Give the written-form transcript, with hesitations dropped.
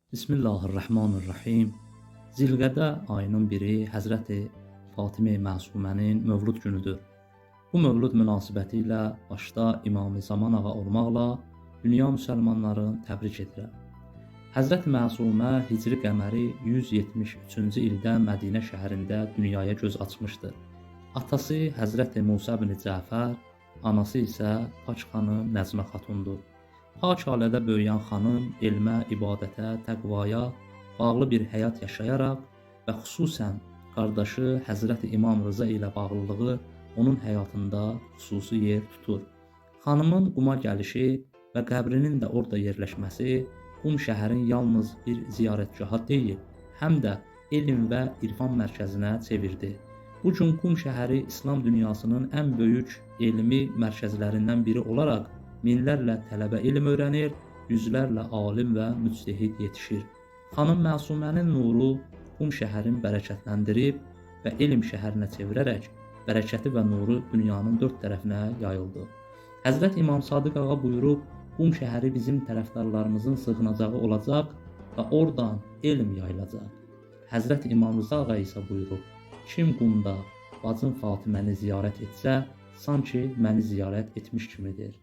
Bismillahirrahmanirrahim. Zilqədə ayının biri Həzrəti Fatimə Məsumənin Mövlud günüdür. Bu mövlud münasibətilə başda İmam-ı Zaman ağa olmaqla dünya müsəlmanların təbrik edirəm. Həzrəti Məsumə Hicri qəməri 173-cü ildə Mədinə şəhərində dünyaya göz açmışdır. Atası Həzrəti Musa bin Cəfər, anası isə Paç xanım Nəzmə xatundur. Pak ailədə böyüyən xanım elmə, ibadətə, təqvaya bağlı bir həyat yaşayaraq və xüsusən qardaşı Həzrəti İmam Rıza ilə bağlılığı onun həyatında xüsusi yer tutur. Xanımın Quma gəlişi və qəbrinin də orada yerləşməsi Qum şəhərin yalnız bir ziyarətgaha deyil, həm də elm və irfan mərkəzinə çevirdi. Bu gün Qum şəhəri İslam dünyasının ən böyük elmi mərkəzlərindən biri olaraq minlərlə tələbə elm öyrənir, yüzlərlə alim və müctəhid yetişir. Xanım Məsumənin nuru Qum şəhərini bərəkətləndirib və elm şəhərinə çevirərək bərəkəti və nuru dünyanın dörd tərəfinə yayıldı. Həzrət İmam Sadıq ağa buyurub, Qum şəhəri bizim tərəfdarlarımızın sığınacağı olacaq və oradan elm yayılacaq. Həzrət İmam Rıza ağa isə buyurub, kim Qumda bacım Fatiməni ziyarət etsə, sanki məni ziyarət etmiş kimidir.